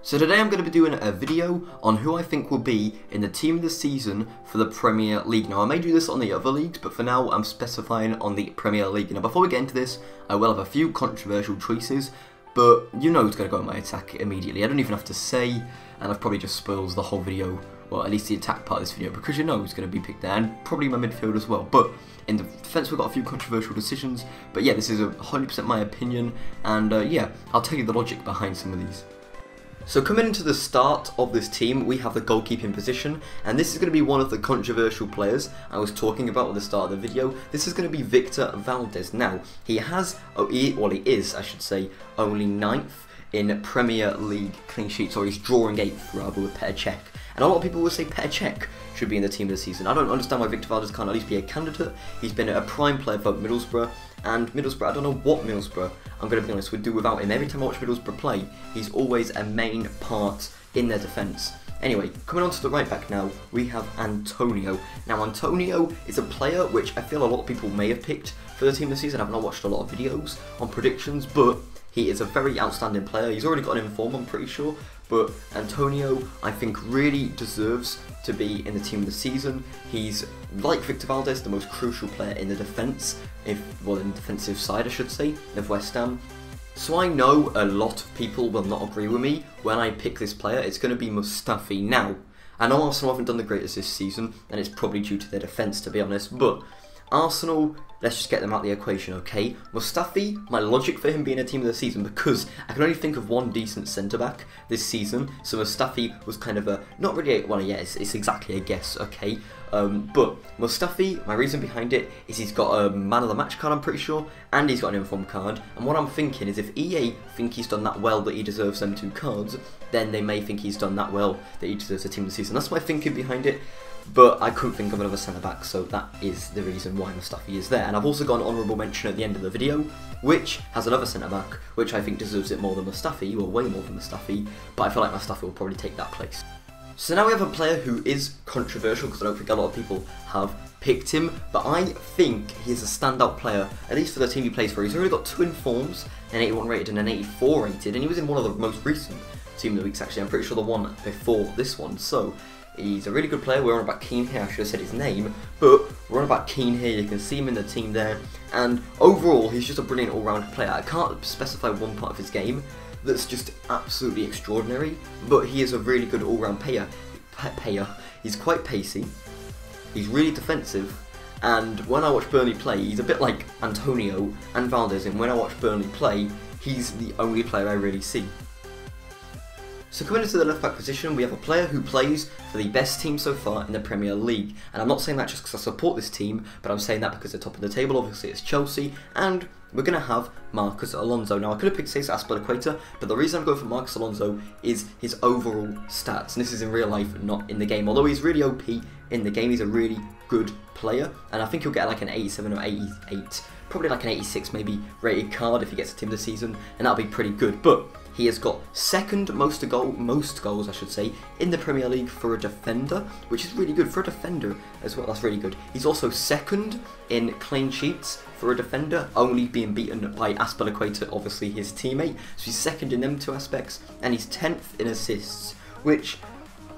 So today I'm going to be doing a video on who I think will be in the team of the season for the Premier League. Now I may do this on the other leagues, but for now I'm specifying on the Premier League. Now before we get into this, I will have a few controversial choices, but you know who's going to go in my attack immediately. I don't even have to say, and I've probably just spoiled the whole video, well at least the attack part of this video, because you know who's going to be picked there, and probably my midfield as well. But in the defence we've got a few controversial decisions, but yeah, this is 100% my opinion, and yeah, I'll tell you the logic behind some of these. So coming into the start of this team, we have the goalkeeping position, and this is going to be one of the controversial players I was talking about at the start of the video. This is going to be Victor Valdez. Now, he is, I should say, only 9th in Premier League clean sheets, or he's drawing 8th rather with Petr Cech. And a lot of people will say Petr Cech should be in the team of the season. I don't understand why Victor Valdez can't at least be a candidate. He's been a prime player for Middlesbrough, and Middlesbrough, I don't know what Middlesbrough, I'm going to be honest, would do without him. Every time I watch Middlesbrough play, he's always a main part in their defence. Anyway, coming on to the right back now, we have Antonio. Now Antonio is a player which I feel a lot of people may have picked for the team of the season. I've not watched a lot of videos on predictions, but he is a very outstanding player. He's already got an inform, I'm pretty sure, but Antonio, I think, really deserves to be in the team of the season. He's, like Victor Valdez, the most crucial player in the defence, in the defensive side, I should say, of West Ham. So I know a lot of people will not agree with me when I pick this player. It's going to be Mustafi. Now, I know Arsenal haven't done the greatest this season, and it's probably due to their defence, to be honest, but Arsenal, let's just get them out of the equation, okay? Mustafi, my logic for him being a team of the season, because I can only think of one decent centre-back this season, so Mustafi was kind of a, not really a, well yeah, it's exactly a guess, okay? But Mustafi, my reason behind it is he's got a man of the match card, I'm pretty sure, and he's got an inform card, and what I'm thinking is if EA think he's done that well that he deserves them 2 cards, then they may think he's done that well that he deserves a team of the season. That's my thinking behind it. But I couldn't think of another centre-back, so that is the reason why Mustafi is there. And I've also got an honourable mention at the end of the video, which has another centre-back, which I think deserves it more than Mustafi, or way more than Mustafi, but I feel like Mustafi will probably take that place. So now we have a player who is controversial, because I don't think a lot of people have picked him, but I think he's a standout player, at least for the team he plays for. He's already got 2 informs, an 81 rated and an 84 rated, and he was in one of the most recent team of the weeks actually. I'm pretty sure the one before this one, so he's a really good player. We're on about Kane here, I should have said his name, but we're on about Kane here. You can see him in the team there, and overall he's just a brilliant all-round player. I can't specify one part of his game that's just absolutely extraordinary, but he is a really good all-round player. He's quite pacey, he's really defensive, and when I watch Burnley play, he's a bit like Antonio and Valdez, and when I watch Burnley play, he's the only player I really see. So coming into the left back position, we have a player who plays for the best team so far in the Premier League. And I'm not saying that just because I support this team, but I'm saying that because they're top of the table. Obviously it's Chelsea, and we're going to have Marcos Alonso. Now I could have picked Cesar Azpilicueta, but the reason I'm going for Marcos Alonso is his overall stats. And this is in real life, not in the game. Although he's really OP in the game, he's a really good player. And I think he'll get like an 87 or 88, probably like an 86 maybe rated card if he gets a team of the season, and that'll be pretty good. But he has got second most goals, I should say, in the Premier League for a defender, which is really good for a defender as well. That's really good. He's also second in clean sheets for a defender, only being beaten by Azpilicueta, obviously his teammate. So he's second in them 2 aspects, and he's 10th in assists, which,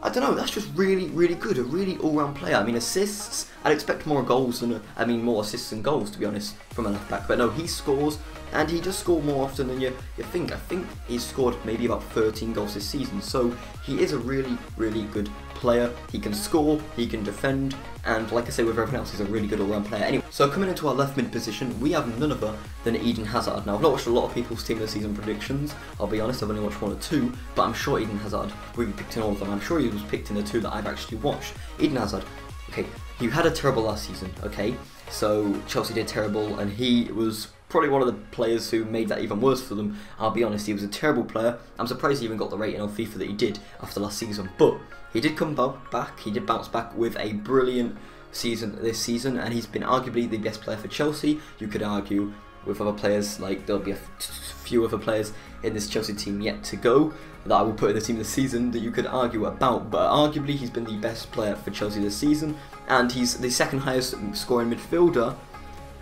I don't know, that's just really, really good. A really all-round player. I mean, assists, I'd expect more goals than, more assists and goals, to be honest, from a left back. But no, he scores, and he does score more often than you think. I think he's scored maybe about 13 goals this season. So he is a really, really good player. He can score, he can defend, and like I say with everyone else, he's a really good all-round player. Anyway, so coming into our left mid position, we have none other than Eden Hazard. Now, I've not watched a lot of people's team of the season predictions, I'll be honest, I've only watched 1 or 2, but I'm sure Eden Hazard will be picked in all of them. I'm sure he was picked in the 2 that I've actually watched. Eden Hazard, okay, he had a terrible last season, okay, so Chelsea did terrible, and he was probably one of the players who made that even worse for them. I'll be honest, he was a terrible player. I'm surprised he even got the rating on FIFA that he did after last season, but he did come back, he did bounce back with a brilliant season this season, and he's been arguably the best player for Chelsea. You could argue with other players, like there'll be a few other players in this Chelsea team yet to go that I will put in the team of the season that you could argue about, but arguably he's been the best player for Chelsea this season, and he's the 2nd highest scoring midfielder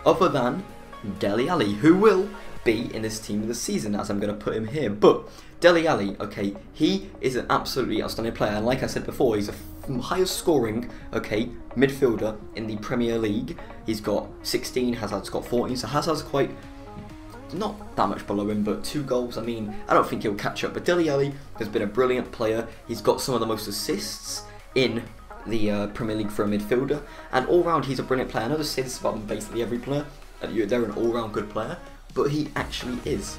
other than Dele Alli, who will be in this team of the season, as I'm going to put him here. But Dele Alli, okay, he is an absolutely outstanding player, and like I said before, he's the highest scoring, okay, midfielder in the Premier League. He's got 16, Hazard's got 14, so Hazard's quite, not that much below him, but 2 goals. I mean, I don't think he'll catch up, but Dele Alli has been a brilliant player. He's got some of the most assists in the Premier League for a midfielder, and all round he's a brilliant player. I know I say this about basically every player, they're an all round good player, but he actually is.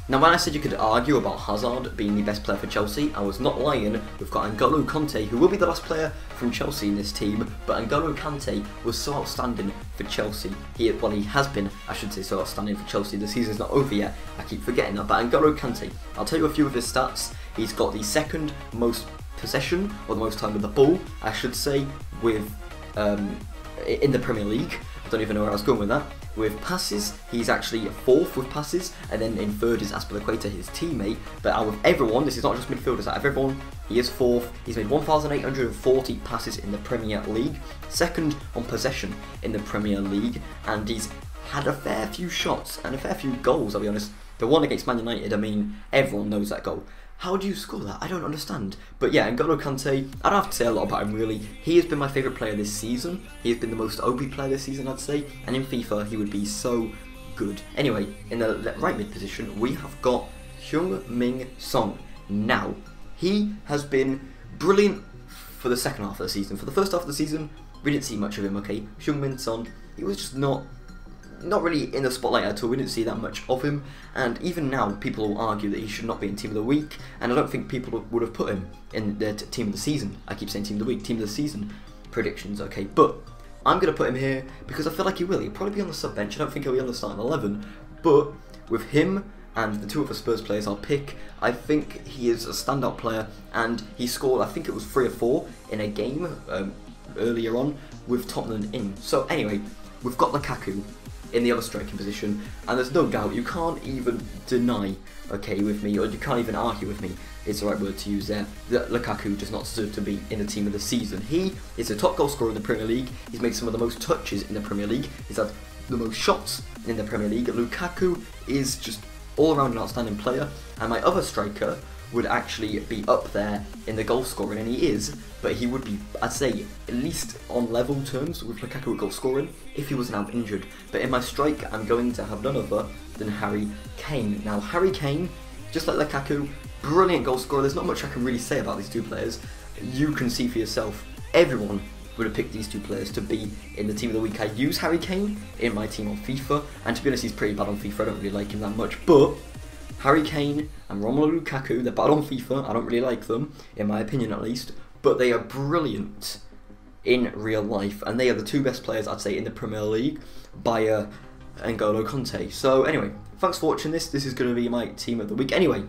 Now, when I said you could argue about Hazard being the best player for Chelsea, I was not lying. We've got N'Golo Kante, who will be the last player from Chelsea in this team, but N'Golo Kante was so outstanding for Chelsea. He has been, I should say, so outstanding for Chelsea. The season's not over yet, I keep forgetting that, but N'Golo Kante, I'll tell you a few of his stats. He's got the second most possession, or the most time with the ball, I should say, with in the Premier League. I don't even know where I was going with that. With passes, he's actually 4th with passes, and then in 3rd is Aspilicueta, his teammate. But out of everyone, this is not just midfielders, out of everyone, he is 4th. He's made 1,840 passes in the Premier League, 2nd on possession in the Premier League, and he's had a fair few shots and a fair few goals, I'll be honest. The one against Man United, I mean, everyone knows that goal. How do you score that? I don't understand. But yeah, N'Golo Kante, I don't have to say a lot about him really. He has been my favourite player this season. He has been the most OP player this season, I'd say. And in FIFA, he would be so good. Anyway, in the right mid position, we have got Heung-min Son. Now, he has been brilliant for the second half of the season. For the first half of the season, we didn't see much of him, okay? Heung-min Son, he was just not really in the spotlight at all. We didn't see that much of him, and even now people will argue that he should not be in Team of the Week, and I don't think people would have put him in their Team of the Season. I keep saying Team of the Week, Team of the Season predictions, okay, but I'm going to put him here because I feel like he will. He'll probably be on the sub bench. I don't think he'll be on the starting 11, but with him and the 2 other Spurs players I'll pick, I think he is a standout player, and he scored, I think it was 3 or 4 in a game earlier on with Tottenham in. So anyway, we've got Lukaku in the other striking position, and there's no doubt, you can't even deny, okay, with me, or you can't even argue with me, it's the right word to use there, that Lukaku does not deserve to be in the team of the season. He is the top goal scorer in the Premier League, he's made some of the most touches in the Premier League, he's had the most shots in the Premier League. Lukaku is just all around an outstanding player, and my other striker would actually be up there in the goal scoring, and he is, but he would be, I'd say, at least on level terms with Lukaku at goal scoring if he wasn't out injured. But in my strike, I'm going to have none other than Harry Kane. Now, Harry Kane, just like Lukaku, brilliant goal scorer. There's not much I can really say about these 2 players. You can see for yourself. Everyone would have picked these 2 players to be in the Team of the Week. I use Harry Kane in my team on FIFA, and to be honest, he's pretty bad on FIFA. I don't really like him that much, but Harry Kane and Romelu Lukaku, they're bad on FIFA, I don't really like them, in my opinion at least, but they are brilliant in real life, and they are the 2 best players, I'd say, in the Premier League, by N'Golo Kante. So anyway, thanks for watching this. This is going to be my team of the week. Anyway,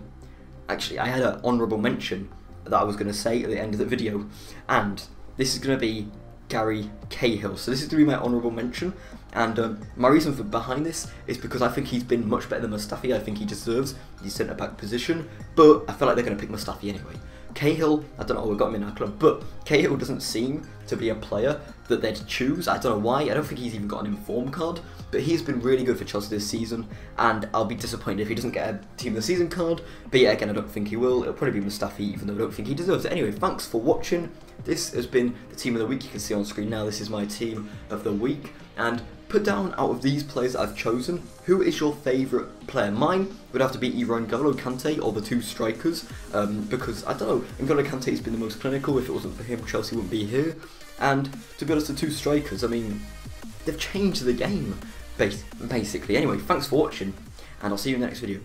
actually, I had an honourable mention that I was going to say at the end of the video, and this is going to be Gary Cahill. So this is going to be my honourable mention, and my reason for behind this is because I think he's been much better than Mustafi. I think he deserves the centre-back position, but I feel like they're going to pick Mustafi anyway. Cahill, I don't know, we've got him in our club, but Cahill doesn't seem to be a player that they'd choose. I don't know why. I don't think he's even got an inform card, but he's been really good for Chelsea this season, and I'll be disappointed if he doesn't get a Team of the Season card. But yeah, again, I don't think he will. It'll probably be Mustafi, even though I don't think he deserves it. Anyway, thanks for watching. This has been the Team of the Week. You can see on screen now, this is my Team of the Week, and put down, out of these players that I've chosen, who is your favourite player? Mine would have to be either N'Golo Kante or the 2 strikers, because, I don't know, N'Golo Kante has been the most clinical. If it wasn't for him, Chelsea wouldn't be here. And, to be honest, the 2 strikers, I mean, they've changed the game, basically. Anyway, thanks for watching, and I'll see you in the next video.